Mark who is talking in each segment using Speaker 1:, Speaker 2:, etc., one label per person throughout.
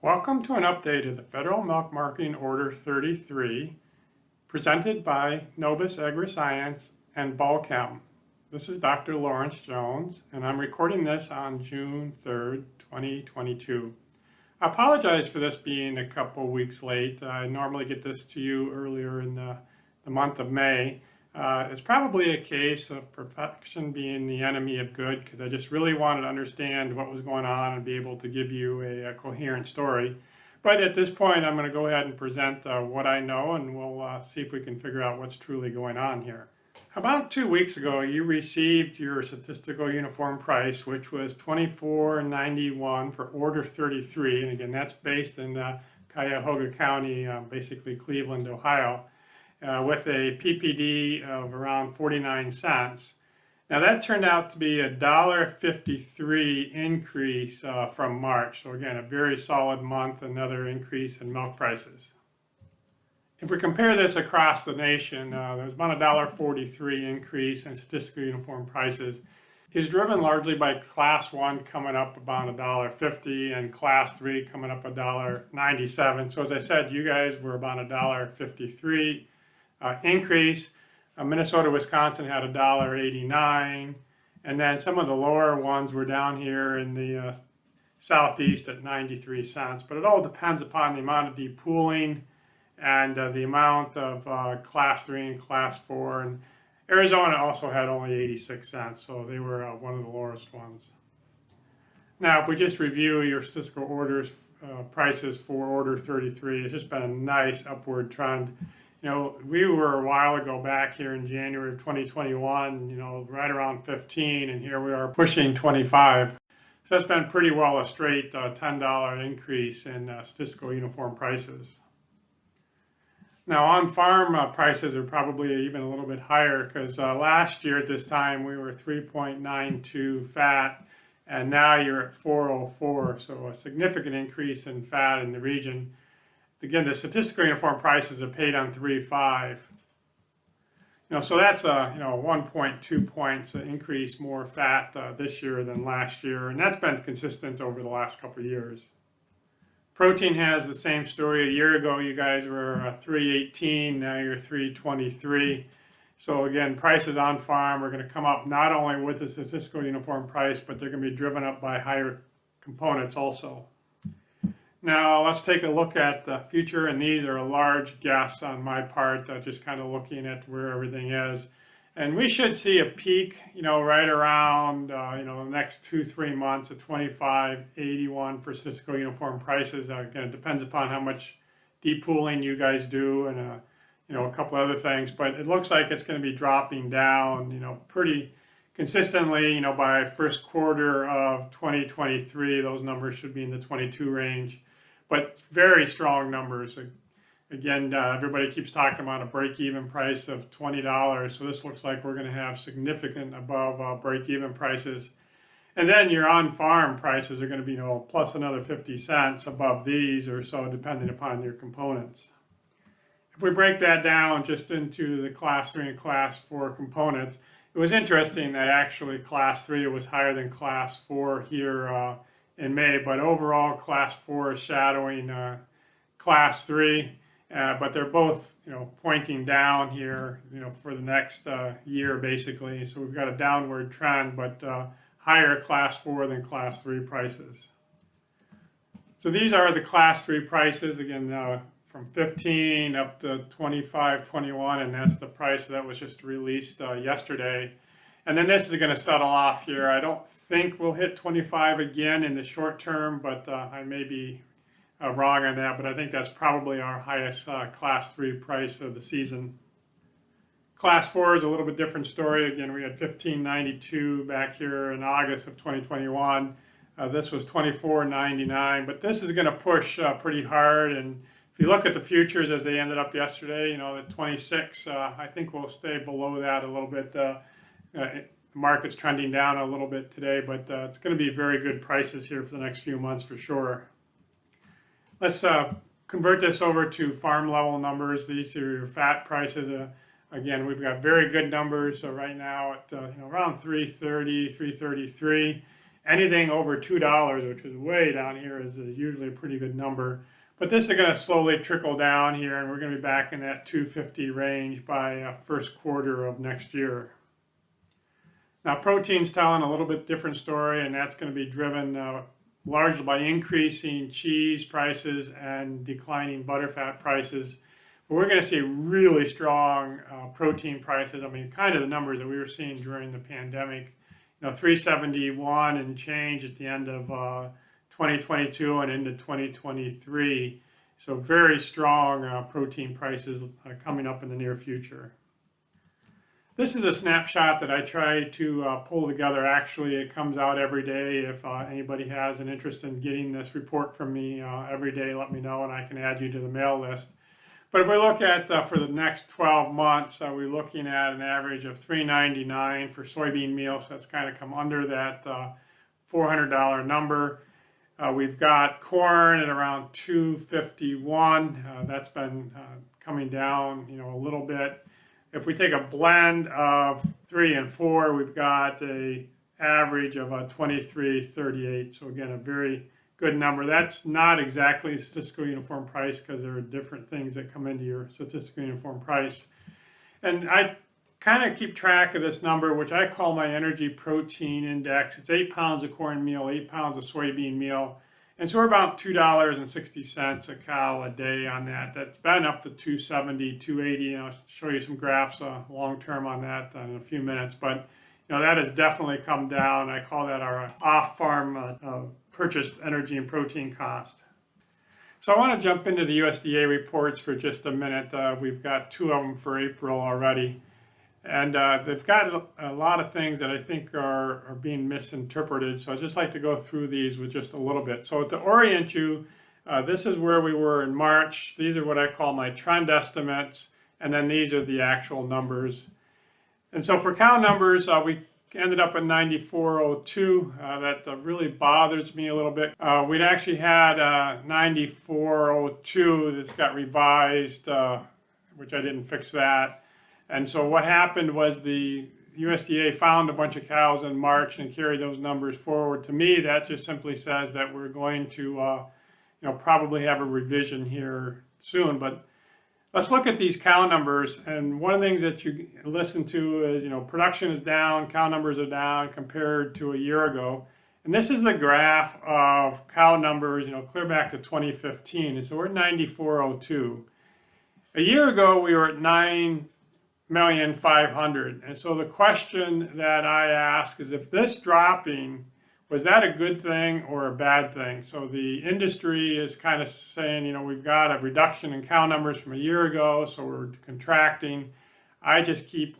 Speaker 1: Welcome to an update of the Federal Milk Marketing Order 33, presented by Nobis Agri Science and Balchem. This is Dr. Lawrence Jones, and I'm recording this on June 3rd, 2022. I apologize for this being a couple weeks late. I normally get this to you earlier in the month of May. It's probably a case of perfection being the enemy of good, because I just really wanted to understand what was going on and be able to give you a coherent story. But at this point, I'm going to go ahead and present what I know, and we'll see if we can figure out what's truly going on here. About 2 weeks ago, you received your statistical uniform price, which was $24.91 for order 33. And again, that's based in Cuyahoga County, basically Cleveland, Ohio. With a PPD of around 49 cents. Now that turned out to be a $1.53 increase from March. So again, a very solid month, another increase in milk prices. If we compare this across the nation, there's about a $1.43 increase in statistical uniform prices. Is driven largely by Class 1 coming up about $1.50 and Class 3 coming up $1.97. So as I said, you guys were about $1.53 increase. Minnesota, Wisconsin had $1.89, and then some of the lower ones were down here in the southeast at 93 cents. But it all depends upon the amount of depooling and the amount of Class 3 and Class 4. And Arizona also had only 86 cents, so they were one of the lowest ones. Now, if we just review your statistical orders prices for order 33, it's just been a nice upward trend. You know, we were a while ago back here in January of 2021, right around 15, and here we are pushing 25. So that's been pretty well a straight $10 increase in statistical uniform prices. Now on-farm prices are probably even a little bit higher, because last year at this time we were 3.92 fat, and now you're at 404, so a significant increase in fat in the region. Again, the statistical uniform prices are paid on 3.5. So that's a 1.2 points increase more fat this year than last year, and that's been consistent over the last couple of years. Protein has the same story. A year ago, you guys were 3.18. Now you're 3.23. So again, prices on farm are going to come up not only with the statistical uniform price, but they're going to be driven up by higher components also. Now let's take a look at the future, and these are a large guess on my part, just kind of looking at where everything is. And we should see a peak, right around, the next 2-3 months at 25.81 for statistical uniform prices. Again, it depends upon how much depooling you guys do and, a couple other things. But it looks like it's going to be dropping down, pretty consistently, by first quarter of 2023. Those numbers should be in the 22 range. But very strong numbers. Again, everybody keeps talking about a break-even price of $20. So this looks like we're going to have significant above break-even prices. And then your on-farm prices are going to be, plus another 50 cents above these or so, depending upon your components. If we break that down just into the Class 3 and Class 4 components, it was interesting that actually Class 3 was higher than Class 4 here in May, but overall Class 4 is shadowing Class 3, but they're both pointing down here for the next year basically. So we've got a downward trend, but higher Class 4 than Class 3 prices. So these are the Class 3 prices, again from 15 up to 25, 21, and that's the price that was just released yesterday. And then this is going to settle off here. I don't think we'll hit 25 again in the short term, but I may be wrong on that. But I think that's probably our highest Class 3 price of the season. Class 4 is a little bit different story. Again, we had $15.92 back here in August of 2021. This was $24.99, but this is going to push pretty hard. And if you look at the futures as they ended up yesterday, at 26, I think we'll stay below that a little bit. The market's trending down a little bit today, but it's going to be very good prices here for the next few months for sure. Let's convert this over to farm level numbers. These are your fat prices. Again, we've got very good numbers right now at around 330, 333. Anything over $2, which is way down here, is usually a pretty good number. But this is going to slowly trickle down here, and we're going to be back in that 250 range by first quarter of next year. Now, protein's telling a little bit different story, and that's going to be driven largely by increasing cheese prices and declining butterfat prices. But we're going to see really strong protein prices. I mean, kind of the numbers that we were seeing during the pandemic. 371 and change at the end of 2022 and into 2023. So very strong protein prices coming up in the near future. This is a snapshot that I try to pull together. Actually, it comes out every day. If anybody has an interest in getting this report from me every day, let me know and I can add you to the mail list. But if we look at for the next 12 months, we're looking at an average of $3.99 for soybean meal. So that's kind of come under that $400 number. We've got corn at around $2.51. That's been coming down, a little bit. If we take a blend of 3 and 4, we've got an average of $23.38. So again, a very good number. That's not exactly a statistical uniform price because there are different things that come into your statistical uniform price. And I kind of keep track of this number, which I call my energy protein index. It's 8 pounds of corn meal, 8 pounds of soybean meal. And so we're about $2.60 a cow a day on that. That's been up to $2.70, $2.80. I'll show you some graphs long term on that in a few minutes. But that has definitely come down. I call that our off-farm purchased energy and protein cost. So I want to jump into the USDA reports for just a minute. We've got 2 of them for April already. And they've got a lot of things that I think are being misinterpreted. So I'd just like to go through these with just a little bit. So to orient you, this is where we were in March. These are what I call my trend estimates. And then these are the actual numbers. And so for cow numbers, we ended up at 94.02. That really bothers me a little bit. We'd actually had 94.02 that's got revised, which I didn't fix that. And so what happened was the USDA found a bunch of cows in March and carried those numbers forward. To me, that just simply says that we're going to probably have a revision here soon. But let's look at these cow numbers. And one of the things that you listen to is, production is down, cow numbers are down compared to a year ago. And this is the graph of cow numbers, clear back to 2015. And so we're at 94.02. A year ago, we were at 9,500,000. And so the question that I ask is, if this dropping, was that a good thing or a bad thing? So the industry is kind of saying, we've got a reduction in cow numbers from a year ago, so we're contracting. I just keep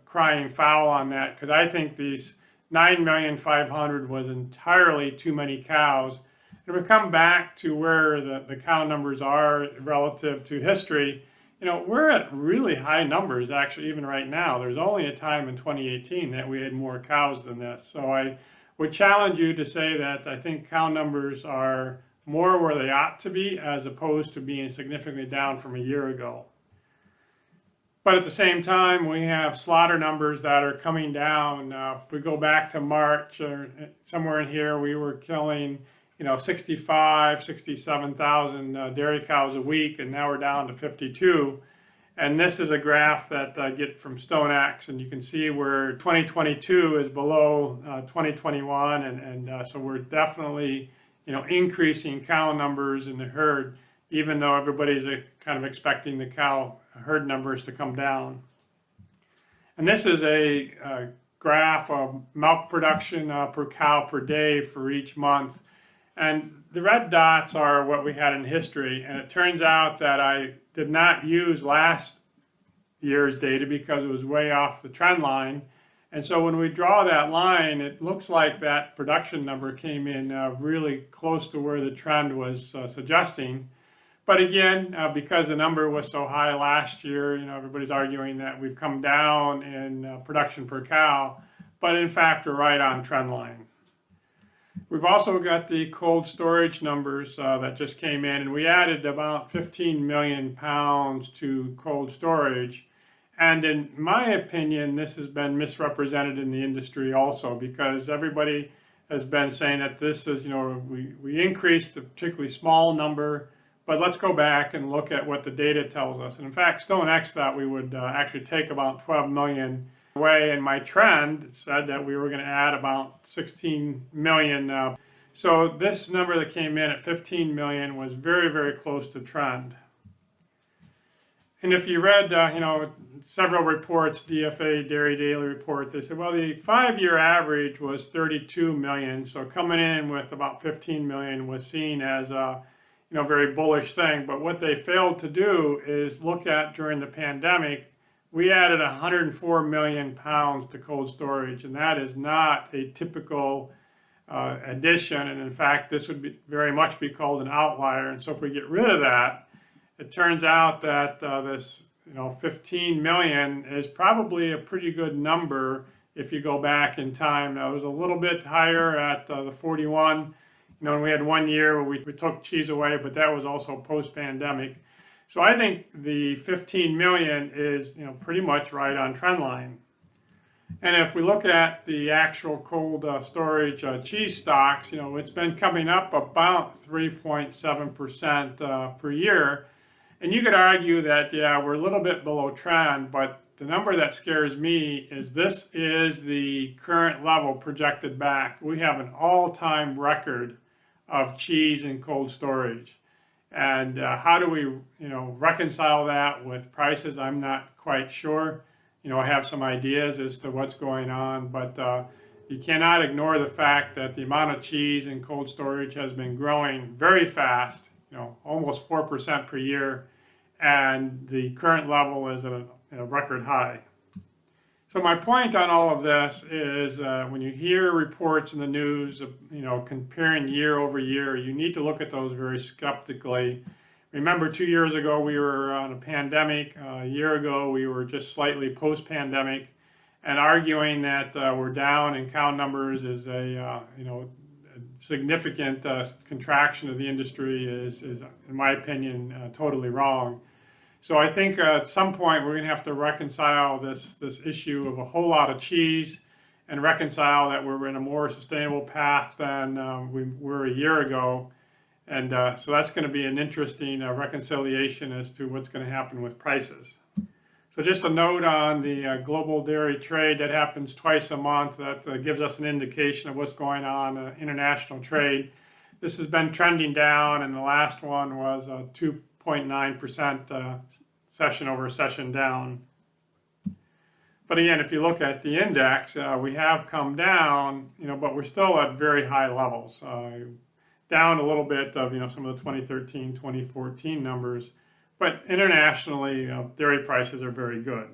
Speaker 1: crying foul on that because I think these 9,500,000 was entirely too many cows. And we come back to where the cow numbers are relative to history. We're at really high numbers, actually, even right now. There's only a time in 2018 that we had more cows than this. So I would challenge you to say that I think cow numbers are more where they ought to be as opposed to being significantly down from a year ago. But at the same time, we have slaughter numbers that are coming down. If we go back to March or somewhere in here, we were killing 65, 67,000 dairy cows a week, and now we're down to 52. And this is a graph that I get from StoneX, and you can see where 2022 is below 2021, and so we're definitely, increasing cow numbers in the herd, even though everybody's kind of expecting the cow herd numbers to come down. And this is a graph of milk production per cow per day for each month. And the red dots are what we had in history. And it turns out that I did not use last year's data because it was way off the trend line. And so when we draw that line, it looks like that production number came in really close to where the trend was suggesting. But again, because the number was so high last year, everybody's arguing that we've come down in production per cow. But in fact, we're right on trend line. We've also got the cold storage numbers that just came in, and we added about 15 million pounds to cold storage. And in my opinion, this has been misrepresented in the industry also, because everybody has been saying that this is, we increased a particularly small number, but let's go back and look at what the data tells us. And in fact, StoneX thought we would actually take about 12 million away, and my trend said that we were going to add about 16 million. So this number that came in at 15 million was very, very close to trend. And if you read, several reports, DFA, Dairy Daily report, they said, well, the 5-year average was 32 million. So coming in with about 15 million was seen as a, very bullish thing. But what they failed to do is look at during the pandemic, we added 104 million pounds to cold storage, and that is not a typical addition. And in fact, this would very much be called an outlier. And so if we get rid of that, it turns out that this 15 million is probably a pretty good number if you go back in time. It was a little bit higher at the 41. And we had 1 year where we took cheese away, but that was also post-pandemic. So I think the 15 million is pretty much right on trend line. And if we look at the actual cold storage cheese stocks, it's been coming up about 3.7% per year. And you could argue that, we're a little bit below trend, but the number that scares me is this is the current level projected back. We have an all-time record of cheese in cold storage. And how do we, reconcile that with prices? I'm not quite sure. I have some ideas as to what's going on, but you cannot ignore the fact that the amount of cheese in cold storage has been growing very fast, almost 4% per year, and the current level is at a record high. So my point on all of this is when you hear reports in the news of, comparing year over year, you need to look at those very skeptically. Remember, 2 years ago we were on a pandemic. A year ago we were just slightly post-pandemic, and arguing that we're down in cow numbers is a significant contraction of the industry is in my opinion totally wrong. So I think at some point we're going to have to reconcile this issue of a whole lot of cheese and reconcile that we're in a more sustainable path than we were a year ago. And so that's going to be an interesting reconciliation as to what's going to happen with prices. So just a note on the global dairy trade that happens twice a month that gives us an indication of what's going on in international trade. This has been trending down, and the last one was 2.9% session over session down. But again, if you look at the index, we have come down, but we're still at very high levels. Down a little bit of some of the 2013, 2014 numbers, but internationally, dairy prices are very good.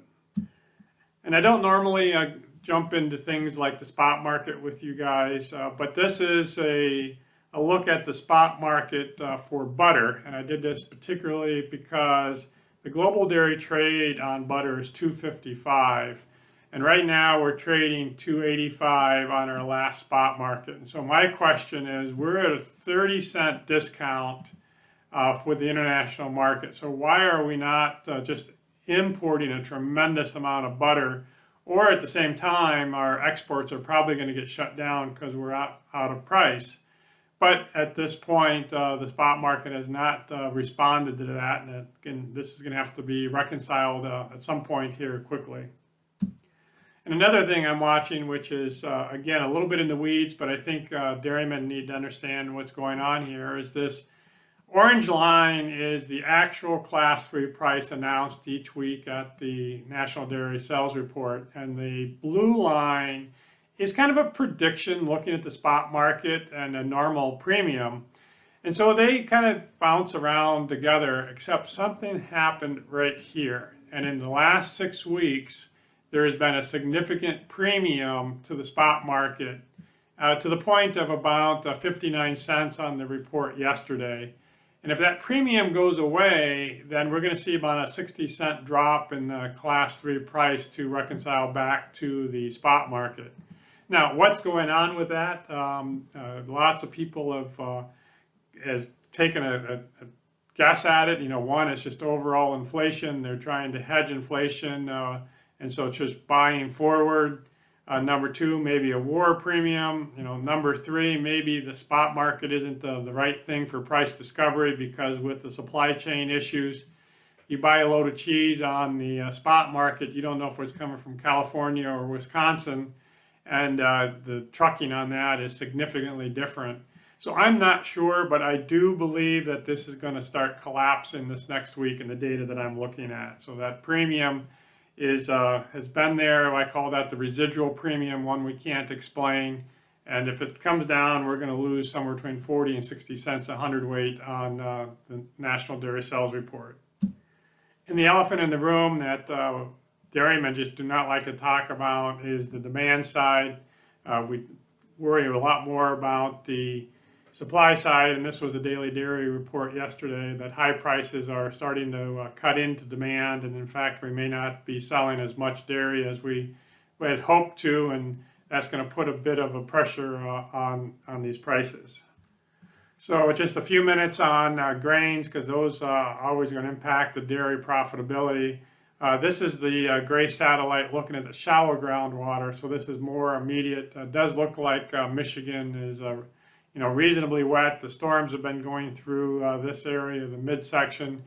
Speaker 1: And I don't normally jump into things like the spot market with you guys, but this is a look at the spot market for butter, and I did this particularly because the global dairy trade on butter is $2.55. And right now we're trading $2.85 on our last spot market. And so my question is, we're at a 30-cent discount for the international market. So why are we not just importing a tremendous amount of butter? Or at the same time, our exports are probably going to get shut down because we're out of price. But at this point, the spot market has not responded to that. And again, this is going to have to be reconciled at some point here quickly. And another thing I'm watching, which is, again, a little bit in the weeds, but I think dairymen need to understand what's going on here, is this orange line is the actual Class 3 price announced each week at the National Dairy Sales Report. And the blue line is kind of a prediction looking at the spot market and a normal premium. And so they kind of bounce around together, except something happened right here. And in the last 6 weeks, there has been a significant premium to the spot market to the point of about 59 cents on the report yesterday. And if that premium goes away, then we're going to see about a 60-cent drop in the Class 3 price to reconcile back to the spot market. Now, what's going on with that? Lots of people have taken a guess at it. One is just overall inflation. They're trying to hedge inflation. And so it's just buying forward. Number two, maybe a war premium. Number three, maybe the spot market isn't the right thing for price discovery, because with the supply chain issues, you buy a load of cheese on the spot market, you don't know if it's coming from California or Wisconsin, and the trucking on that is significantly different. So I'm not sure, but I do believe that this is going to start collapsing this next week in the data that I'm looking at. So that premium has been there. I call that the residual premium, one we can't explain. And if it comes down, we're going to lose somewhere between 40 and 60 cents a hundredweight on the National Dairy Sales Report. And the elephant in the room that dairymen just do not like to talk about is the demand side. We worry a lot more about the supply side, and this was a daily dairy report yesterday that high prices are starting to cut into demand, and in fact we may not be selling as much dairy as we had hoped to, and that's going to put a bit of a pressure on these prices. So just a few minutes on grains, because those are always going to impact the dairy profitability. This is the gray satellite looking at the shallow groundwater, so this is more immediate. It does look like Michigan is reasonably wet. The storms have been going through this area, the midsection.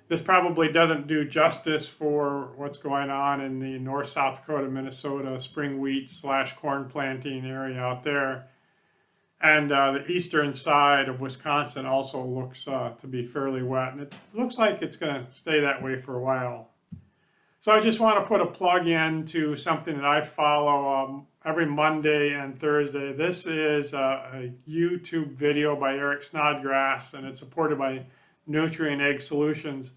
Speaker 1: This probably doesn't do justice for what's going on in the North South Dakota, Minnesota spring wheat / corn planting area out there. And the eastern side of Wisconsin also looks to be fairly wet, and it looks like it's going to stay that way for a while. So I just want to put a plug in to something that I follow every Monday and Thursday. This is a YouTube video by Eric Snodgrass, and it's supported by Nutrient Egg Solutions.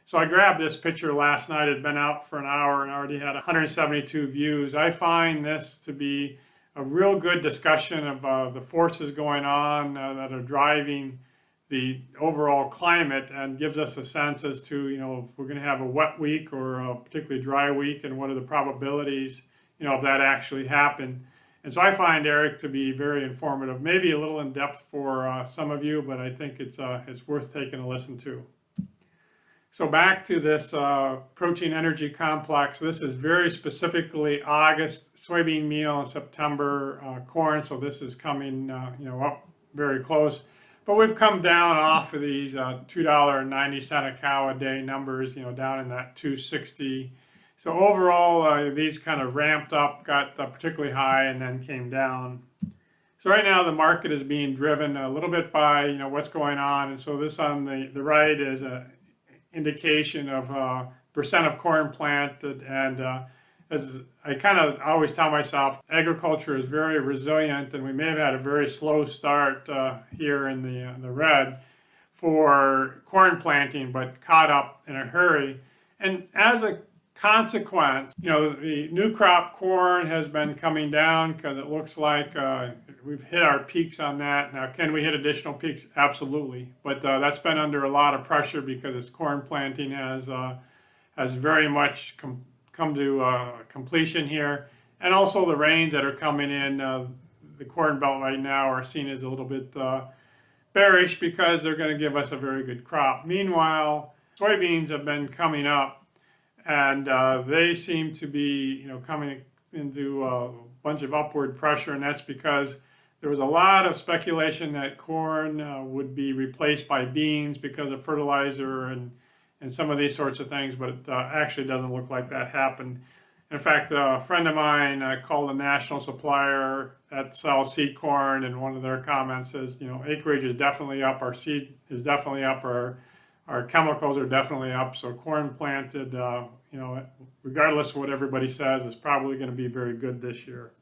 Speaker 1: So I grabbed this picture last night. It had been out for an hour and already had 172 views. I find this to be a real good discussion of the forces going on that are driving the overall climate, and gives us a sense as to, if we're going to have a wet week or a particularly dry week, and what are the probabilities, of that actually happen. And so I find Eric to be very informative, maybe a little in depth for some of you, but I think it's worth taking a listen to. So back to this protein energy complex. This is very specifically August soybean meal and September corn. So this is coming, up very close. But we've come down off of these $2.90 a cow a day numbers, down in that 260. So overall, these kind of ramped up, got particularly high, and then came down. So right now the market is being driven a little bit by what's going on. And so this on the right is an indication of percent of corn planted, and as I kind of always tell myself, agriculture is very resilient, and we may have had a very slow start here in the red for corn planting, but caught up in a hurry. And as a consequence, the new crop corn has been coming down, because it looks like we've hit our peaks on that. Now, can we hit additional peaks? Absolutely. But that's been under a lot of pressure, because this corn planting has very much come to completion here. And also the rains that are coming in the corn belt right now are seen as a little bit bearish, because they're going to give us a very good crop. Meanwhile, soybeans have been coming up, and they seem to be coming into a bunch of upward pressure, and that's because there was a lot of speculation that corn would be replaced by beans because of fertilizer and some of these sorts of things, but it actually doesn't look like that happened. In fact, a friend of mine called a national supplier that sells seed corn, and one of their comments says, acreage is definitely up, our seed is definitely up, our chemicals are definitely up, so corn planted, regardless of what everybody says, is probably going to be very good this year.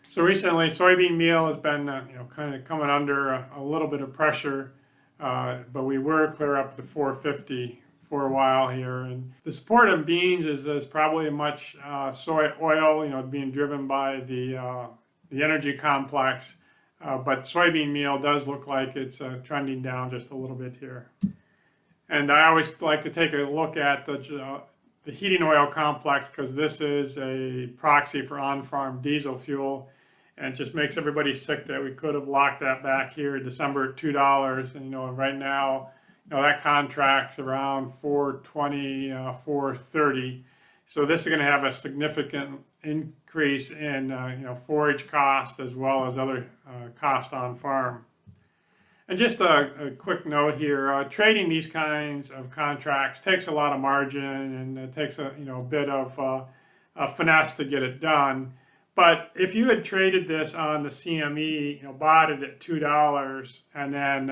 Speaker 1: So recently, soybean meal has been, kind of coming under a little bit of pressure. But we were clear up to 450 for a while here, and the support of beans is probably much soy oil, being driven by the energy complex. But soybean meal does look like it's trending down just a little bit here. And I always like to take a look at the heating oil complex, because this is a proxy for on-farm diesel fuel. And it just makes everybody sick that we could have locked that back here in December at $2. And right now, that contract's around $4.20, $4.30. So this is going to have a significant increase increase in forage cost as well as other cost on farm. And just a quick note here, trading these kinds of contracts takes a lot of margin, and it takes a bit of finesse to get it done. But if you had traded this on the CME, bought it at $2, and then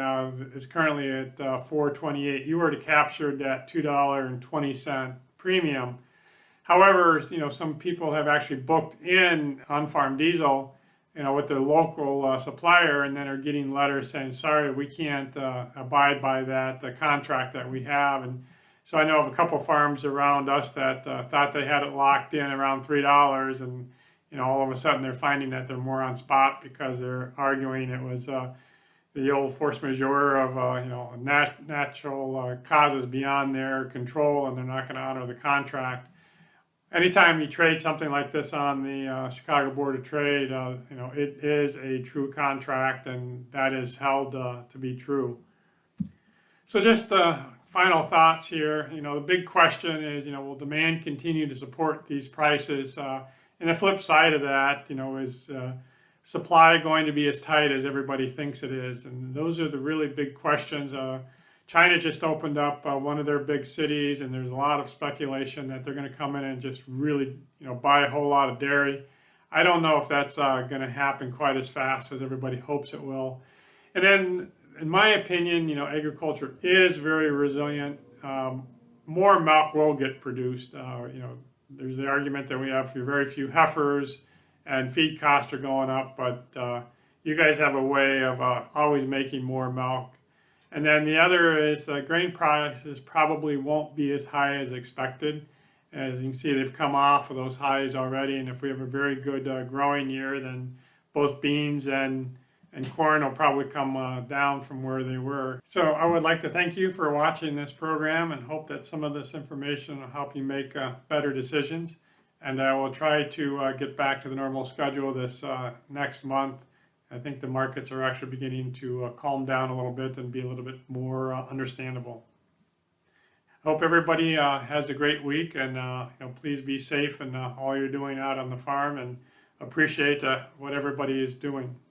Speaker 1: it's currently at $4.28, you were to capture that $2.20 premium. However, some people have actually booked in on-farm diesel, with their local supplier, and then are getting letters saying, sorry, we can't abide by that, the contract that we have. And so I know of a couple farms around us that thought they had it locked in around $3, and all of a sudden they're finding that they're more on spot because they're arguing it was the old force majeure of natural causes beyond their control, and they're not going to honor the contract. Anytime you trade something like this on the Chicago Board of Trade, it is a true contract, and that is held to be true. So just final thoughts here. The big question is, will demand continue to support these prices? And the flip side of that, is supply going to be as tight as everybody thinks it is? And those are the really big questions. China just opened up one of their big cities, and there's a lot of speculation that they're going to come in and just really, buy a whole lot of dairy. I don't know if that's going to happen quite as fast as everybody hopes it will. And then, in my opinion, agriculture is very resilient. More milk will get produced. There's the argument that we have very few heifers, and feed costs are going up, but you guys have a way of always making more milk. And then the other is the grain prices probably won't be as high as expected. As you can see, they've come off of those highs already, and if we have a very good growing year, then both beans and corn will probably come down from where they were. So I would like to thank you for watching this program, and hope that some of this information will help you make better decisions. And I will try to get back to the normal schedule this next month. I think the markets are actually beginning to calm down a little bit and be a little bit more understandable. I hope everybody has a great week, and please be safe in all you're doing out on the farm, and appreciate what everybody is doing.